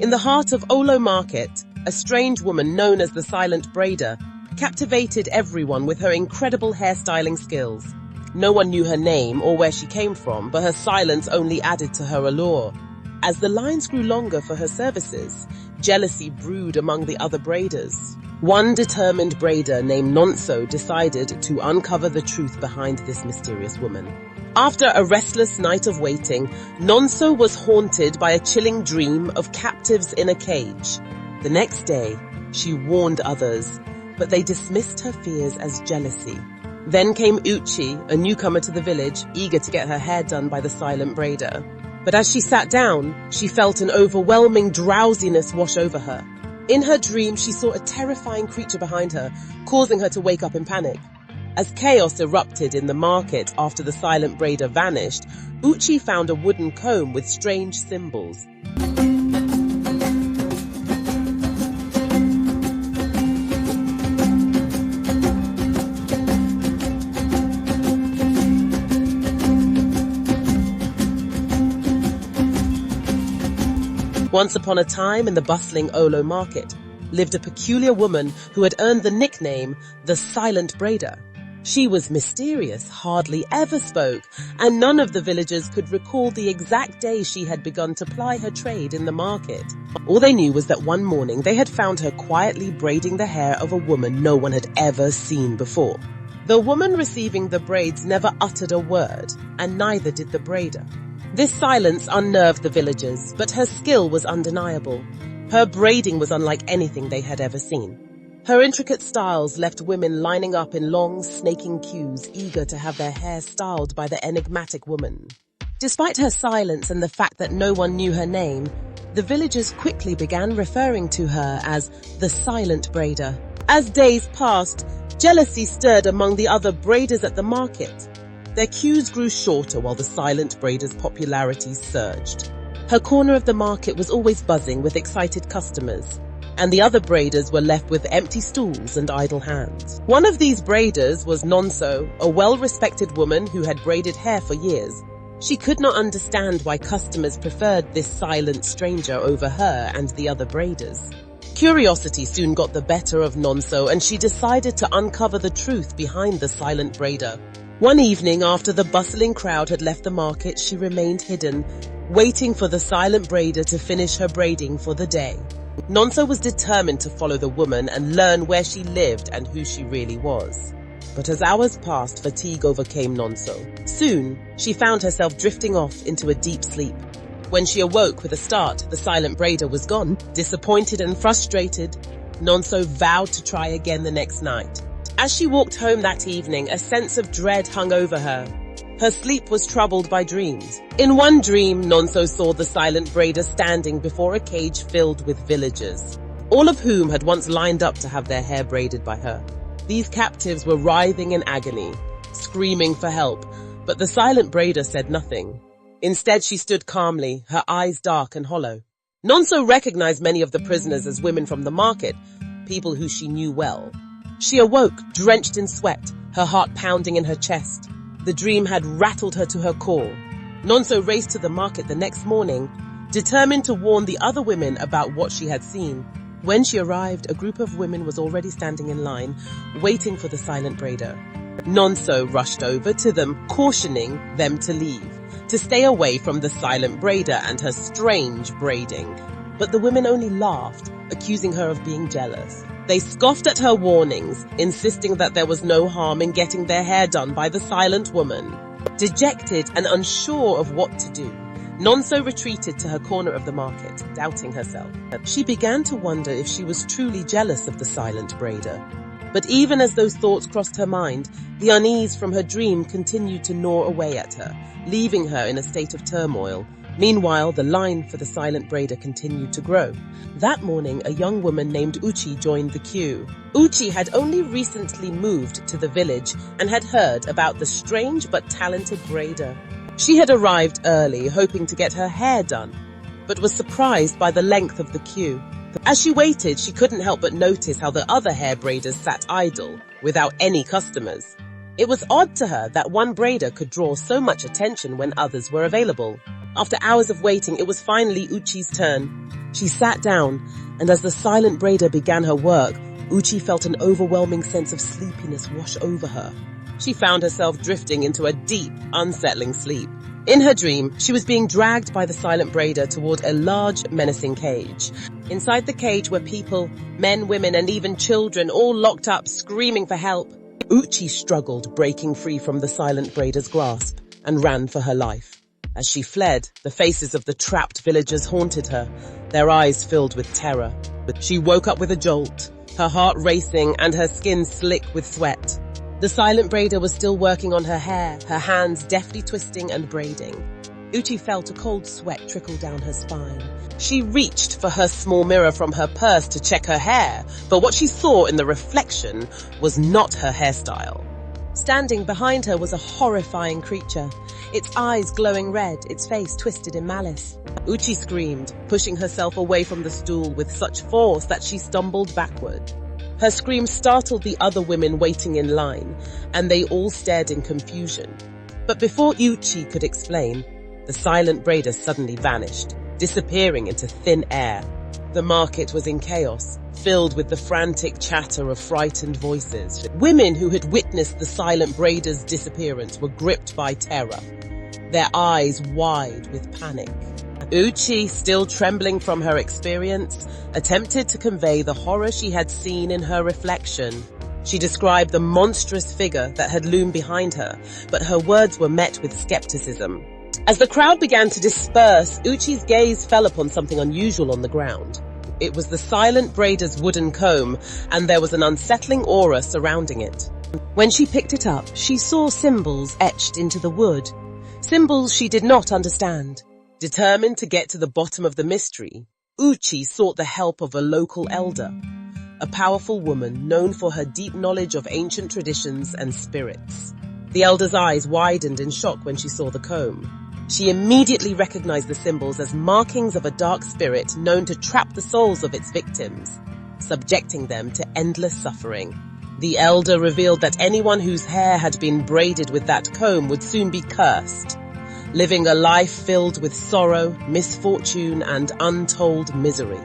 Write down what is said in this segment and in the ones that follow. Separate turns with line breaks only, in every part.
In the heart of Olo Market, a strange woman known as the Silent Braider captivated everyone with her incredible hairstyling skills. No one knew her name or where she came from, but her silence only added to her allure. As the lines grew longer for her services, jealousy brewed among the other braiders. One determined braider named Nonso decided to uncover the truth behind this mysterious woman. After a restless night of waiting, Nonso was haunted by a chilling dream of captives in a cage. The next day, she warned others, but they dismissed her fears as jealousy. Then came Uchi, a newcomer to the village, eager to get her hair done by the Silent Braider. But as she sat down, she felt an overwhelming drowsiness wash over her. In her dream, she saw a terrifying creature behind her, causing her to wake up in panic. As chaos erupted in the market after the Silent Braider vanished, Uchi found a wooden comb with strange symbols. Once upon a time, in the bustling Olo Market, lived a peculiar woman who had earned the nickname the Silent Braider. She was mysterious, hardly ever spoke, and none of the villagers could recall the exact day she had begun to ply her trade in the market. All they knew was that one morning they had found her quietly braiding the hair of a woman no one had ever seen before. The woman receiving the braids never uttered a word, and neither did the braider. This silence unnerved the villagers, but her skill was undeniable. Her braiding was unlike anything they had ever seen. Her intricate styles left women lining up in long, snaking queues, eager to have their hair styled by the enigmatic woman. Despite her silence and the fact that no one knew her name, the villagers quickly began referring to her as the Silent Braider. As days passed, jealousy stirred among the other braiders at the market. Their queues grew shorter while the Silent Braider's popularity surged. Her corner of the market was always buzzing with excited customers, and the other braiders were left with empty stools and idle hands. One of these braiders was Nonso, a well-respected woman who had braided hair for years. She could not understand why customers preferred this silent stranger over her and the other braiders. Curiosity soon got the better of Nonso, and she decided to uncover the truth behind the Silent Braider. One evening, after the bustling crowd had left the market, she remained hidden, waiting for the Silent Braider to finish her braiding for the day. Nonso was determined to follow the woman and learn where she lived and who she really was. But as hours passed, fatigue overcame Nonso. Soon, she found herself drifting off into a deep sleep. When she awoke with a start, the Silent Braider was gone. Disappointed and frustrated, Nonso vowed to try again the next night. As she walked home that evening, a sense of dread hung over her. Her sleep was troubled by dreams. In one dream, Nonso saw the Silent Braider standing before a cage filled with villagers, all of whom had once lined up to have their hair braided by her. These captives were writhing in agony, screaming for help, but the Silent Braider said nothing. Instead, she stood calmly, her eyes dark and hollow. Nonso recognized many of the prisoners as women from the market, people who she knew well. She awoke, drenched in sweat, her heart pounding in her chest. The dream had rattled her to her core. Nonso raced to the market the next morning, determined to warn the other women about what she had seen. When she arrived, a group of women was already standing in line, waiting for the Silent Braider. Nonso rushed over to them, cautioning them to leave, to stay away from the Silent Braider and her strange braiding. But the women only laughed, accusing her of being jealous. They scoffed at her warnings, insisting that there was no harm in getting their hair done by the silent woman. Dejected and unsure of what to do, Nonso retreated to her corner of the market, doubting herself. She began to wonder if she was truly jealous of the Silent Braider. But even as those thoughts crossed her mind, the unease from her dream continued to gnaw away at her, leaving her in a state of turmoil. Meanwhile, the line for the Silent Braider continued to grow. That morning, a young woman named Uchi joined the queue. Uchi had only recently moved to the village and had heard about the strange but talented braider. She had arrived early, hoping to get her hair done, but was surprised by the length of the queue. As she waited, she couldn't help but notice how the other hair braiders sat idle, without any customers. It was odd to her that one braider could draw so much attention when others were available. After hours of waiting, it was finally Uchi's turn. She sat down, and as the Silent Braider began her work, Uchi felt an overwhelming sense of sleepiness wash over her. She found herself drifting into a deep, unsettling sleep. In her dream, she was being dragged by the Silent Braider toward a large, menacing cage. Inside the cage were people, men, women, and even children, all locked up, screaming for help. Uchi struggled, breaking free from the Silent Braider's grasp, and ran for her life. As she fled, the faces of the trapped villagers haunted her, their eyes filled with terror. She woke up with a jolt, her heart racing and her skin slick with sweat. The Silent Braider was still working on her hair, her hands deftly twisting and braiding. Uchi felt a cold sweat trickle down her spine. She reached for her small mirror from her purse to check her hair, but what she saw in the reflection was not her hairstyle. Standing behind her was a horrifying creature, its eyes glowing red, its face twisted in malice. Uchi screamed, pushing herself away from the stool with such force that she stumbled backward. Her scream startled the other women waiting in line, and they all stared in confusion. But before Uchi could explain, the Silent Braider suddenly vanished, disappearing into thin air. The market was in chaos, filled with the frantic chatter of frightened voices. Women who had witnessed the Silent Braider's disappearance were gripped by terror, their eyes wide with panic. Uchi, still trembling from her experience, attempted to convey the horror she had seen in her reflection. She described the monstrous figure that had loomed behind her, but her words were met with skepticism. As the crowd began to disperse, Uchi's gaze fell upon something unusual on the ground. It was the Silent Braider's wooden comb, and there was an unsettling aura surrounding it. When she picked it up, she saw symbols etched into the wood. Symbols she did not understand. Determined to get to the bottom of the mystery, Uchi sought the help of a local elder, a powerful woman known for her deep knowledge of ancient traditions and spirits. The elder's eyes widened in shock when she saw the comb. She immediately recognized the symbols as markings of a dark spirit known to trap the souls of its victims, subjecting them to endless suffering. The elder revealed that anyone whose hair had been braided with that comb would soon be cursed, living a life filled with sorrow, misfortune, and untold misery.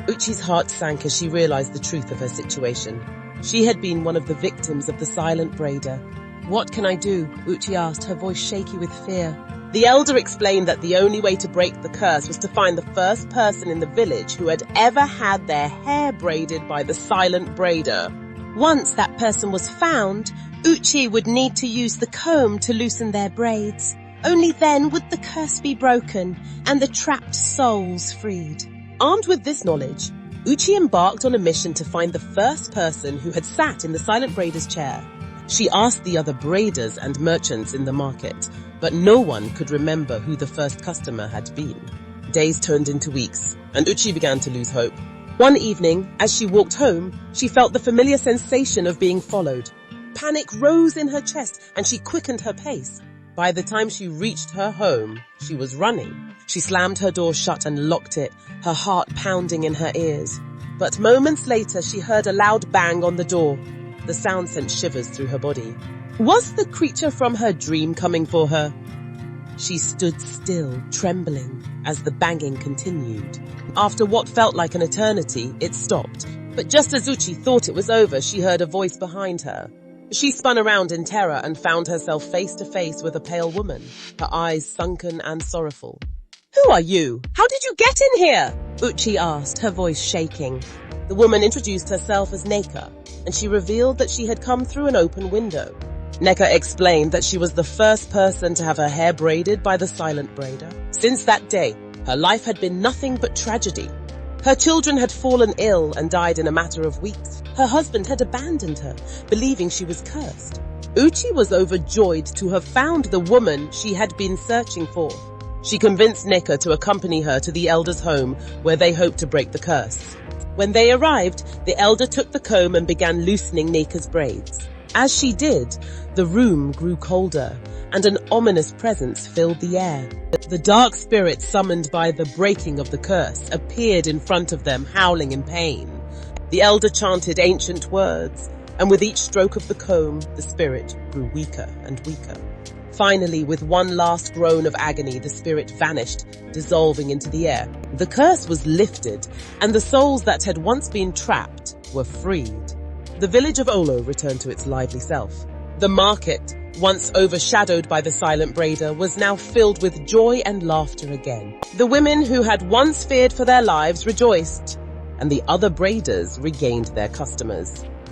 Uchi's heart sank as she realized the truth of her situation. She had been one of the victims of the Silent Braider. "What can I do?" Uchi asked, her voice shaky with fear. The elder explained that the only way to break the curse was to find the first person in the village who had ever had their hair braided by the Silent Braider. Once that person was found, Uchi would need to use the comb to loosen their braids. Only then would the curse be broken and the trapped souls freed. Armed with this knowledge, Uchi embarked on a mission to find the first person who had sat in the Silent Braider's chair. She asked the other braiders and merchants in the market, but no one could remember who the first customer had been. Days turned into weeks, and Uchi began to lose hope. One evening, as she walked home, she felt the familiar sensation of being followed. Panic rose in her chest, and she quickened her pace. By the time she reached her home, she was running. She slammed her door shut and locked it, her heart pounding in her ears. But moments later, she heard a loud bang on the door. The sound sent shivers through her body. Was the creature from her dream coming for her? She stood still, trembling, as the banging continued. After what felt like an eternity, it stopped. But just as Uchi thought it was over, she heard a voice behind her. She spun around in terror and found herself face to face with a pale woman, her eyes sunken and sorrowful. "Who are you? How did you get in here?" Uchi asked, her voice shaking. The woman introduced herself as Neka, and she revealed that she had come through an open window. Neka explained that she was the first person to have her hair braided by the Silent Braider. Since that day, her life had been nothing but tragedy. Her children had fallen ill and died in a matter of weeks. Her husband had abandoned her, believing she was cursed. Uchi was overjoyed to have found the woman she had been searching for. She convinced Neka to accompany her to the elder's home, where they hoped to break the curse. When they arrived, the elder took the comb and began loosening Neka's braids. As she did, the room grew colder, and an ominous presence filled the air. The dark spirit summoned by the breaking of the curse appeared in front of them, howling in pain. The elder chanted ancient words, and with each stroke of the comb, the spirit grew weaker and weaker. Finally, with one last groan of agony, the spirit vanished, dissolving into the air. The curse was lifted, and the souls that had once been trapped were freed. The village of Olo returned to its lively self. The market, once overshadowed by the Silent Braider, was now filled with joy and laughter again. The women who had once feared for their lives rejoiced, and the other braiders regained their customers.